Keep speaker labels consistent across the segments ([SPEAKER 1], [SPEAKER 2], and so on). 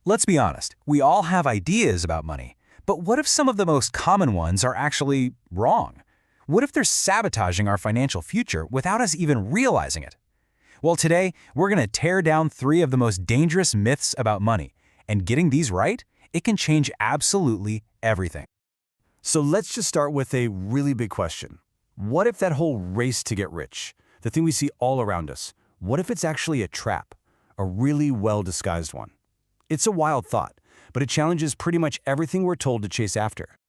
[SPEAKER 1] Let's be honest, we all have ideas about money. But what if some of the most common ones are actually wrong? What if they're sabotaging our financial future without us even realizing it? Well, today, we're going to tear down 3 of the most dangerous myths about money. And getting these right, it can change absolutely everything.
[SPEAKER 2] So let's just start with a really big question. What if that whole race to get rich, the thing we see all around us, what if it's actually a trap, a really well-disguised one? It's a wild thought, but it challenges pretty much everything we're told to chase after.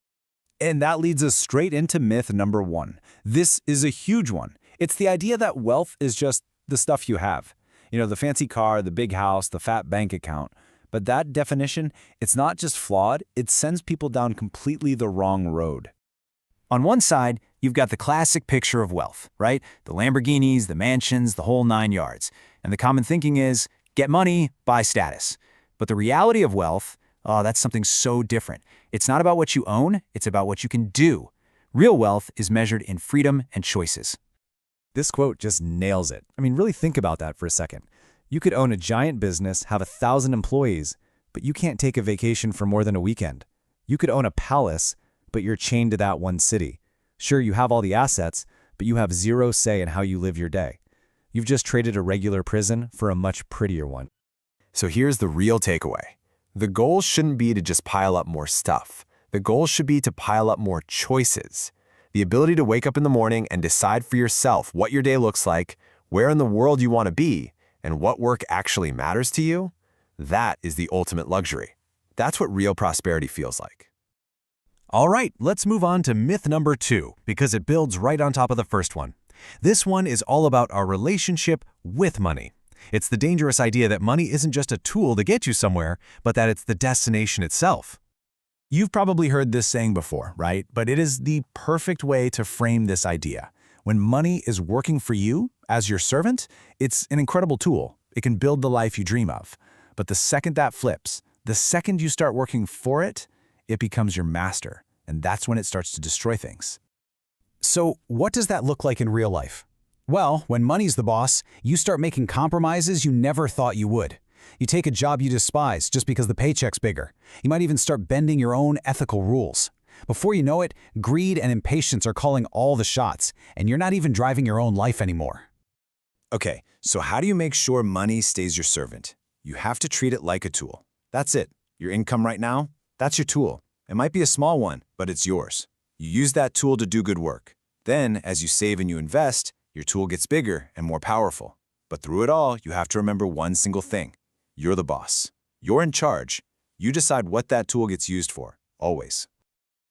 [SPEAKER 3] And that leads us straight into myth number 1. This is a huge one. It's the idea that wealth is just the stuff you have. The fancy car, the big house, the fat bank account. But that definition, it's not just flawed, it sends people down completely the wrong road. On one side, you've got the classic picture of wealth, right? The Lamborghinis, the mansions, the whole 9 yards. And the common thinking is, get money, buy status. But the reality of wealth, that's something so different. It's not about what you own, it's about what you can do. Real wealth is measured in freedom and choices.
[SPEAKER 4] This quote just nails it. Really think about that for a second. You could own a giant business, have 1,000 employees, but you can't take a vacation for more than a weekend. You could own a palace, but you're chained to that one city. Sure, you have all the assets, but you have zero say in how you live your day. You've just traded a regular prison for a much prettier one.
[SPEAKER 5] So here's the real takeaway. The goal shouldn't be to just pile up more stuff. The goal should be to pile up more choices. The ability to wake up in the morning and decide for yourself what your day looks like, where in the world you want to be, and what work actually matters to you, that is the ultimate luxury. That's what real prosperity feels like.
[SPEAKER 1] All right, let's move on to myth number 2, because it builds right on top of the first one. This one is all about our relationship with money. It's the dangerous idea that money isn't just a tool to get you somewhere, but that it's the destination itself. You've probably heard this saying before, right? But it is the perfect way to frame this idea. When money is working for you as your servant, it's an incredible tool. It can build the life you dream of. But the second that flips, the second you start working for it, it becomes your master. And that's when it starts to destroy things. So what does that look like in real life? Well, when money's the boss, you start making compromises you never thought you would. You take a job you despise just because the paycheck's bigger. You might even start bending your own ethical rules. Before you know it, greed and impatience are calling all the shots, and you're not even driving your own life anymore.
[SPEAKER 5] Okay, so how do you make sure money stays your servant? You have to treat it like a tool. That's it. Your income right now, that's your tool. It might be a small one, but it's yours. You use that tool to do good work. Then, as you save and you invest, your tool gets bigger and more powerful. But through it all, you have to remember one single thing. You're the boss. You're in charge. You decide what that tool gets used for, always.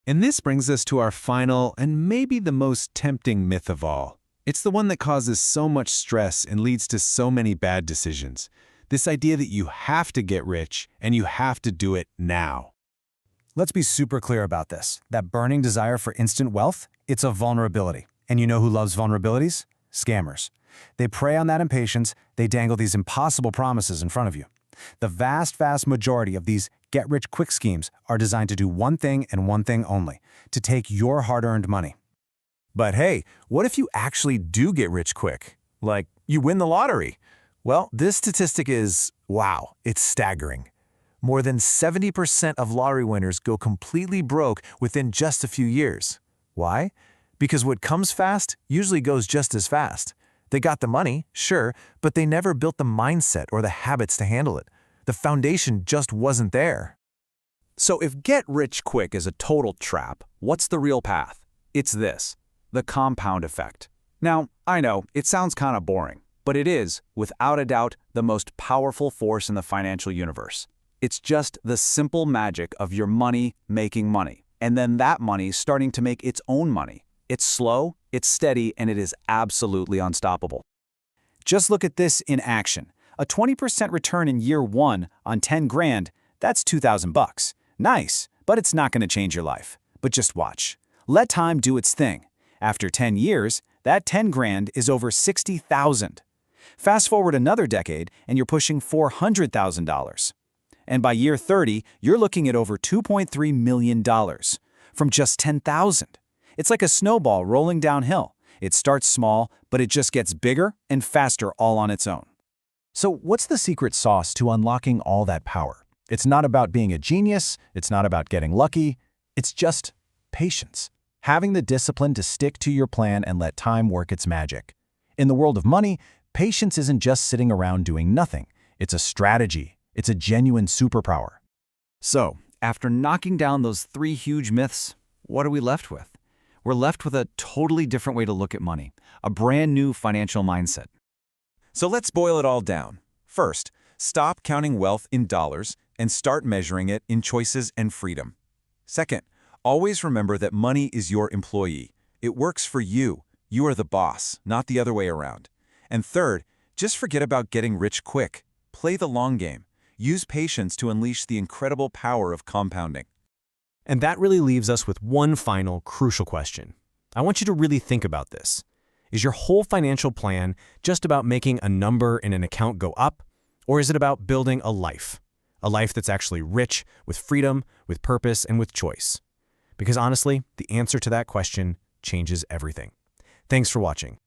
[SPEAKER 1] And this brings us to our final and maybe the most tempting myth of all. It's the one that causes so much stress and leads to so many bad decisions. This idea that you have to get rich and you have to do it now.
[SPEAKER 2] Let's be super clear about this. That burning desire for instant wealth, it's a vulnerability. And you know who loves vulnerabilities? Scammers. They prey on that impatience, they dangle these impossible promises in front of you. The vast majority of these get-rich-quick schemes are designed to do one thing and one thing only, to take your hard-earned money.
[SPEAKER 1] But hey, what if you actually do get rich quick? Like, you win the lottery? Well, this statistic is, wow, it's staggering. More than 70% of lottery winners go completely broke within just a few years. Why? Because what comes fast usually goes just as fast. They got the money, sure, but they never built the mindset or the habits to handle it. The foundation just wasn't there.
[SPEAKER 3] So if get rich quick is a total trap, what's the real path? It's this, the compound effect. Now, I know, it sounds kind of boring, but it is, without a doubt, the most powerful force in the financial universe. It's just the simple magic of your money making money, and then that money starting to make its own money. It's slow, it's steady, and it is absolutely unstoppable. Just look at this in action. A 20% return in year 1 on 10 grand, that's $2,000. Nice, but it's not going to change your life. But just watch. Let time do its thing. After 10 years, that 10 grand is over $60,000. Fast forward another decade, and you're pushing $400,000. And by year 30, you're looking at over $2.3 million from just $10,000. It's like a snowball rolling downhill. It starts small, but it just gets bigger and faster all on its own.
[SPEAKER 1] So what's the secret sauce to unlocking all that power?
[SPEAKER 2] It's not about being a genius. It's not about getting lucky. It's just patience. Having the discipline to stick to your plan and let time work its magic. In the world of money, patience isn't just sitting around doing nothing. It's a strategy. It's a genuine superpower.
[SPEAKER 3] So, after knocking down those 3 huge myths, what are we left with? We're left with a totally different way to look at money, a brand new financial mindset.
[SPEAKER 1] So let's boil it all down. First, stop counting wealth in dollars and start measuring it in choices and freedom. Second, always remember that money is your employee. It works for you. You are the boss, not the other way around. And third, just forget about getting rich quick. Play the long game. Use patience to unleash the incredible power of compounding.
[SPEAKER 6] And that really leaves us with one final crucial question. I want you to really think about this. Is your whole financial plan just about making a number in an account go up, or is it about building a life? A life that's actually rich, with freedom, with purpose, and with choice? Because honestly, the answer to that question changes everything. Thanks for watching.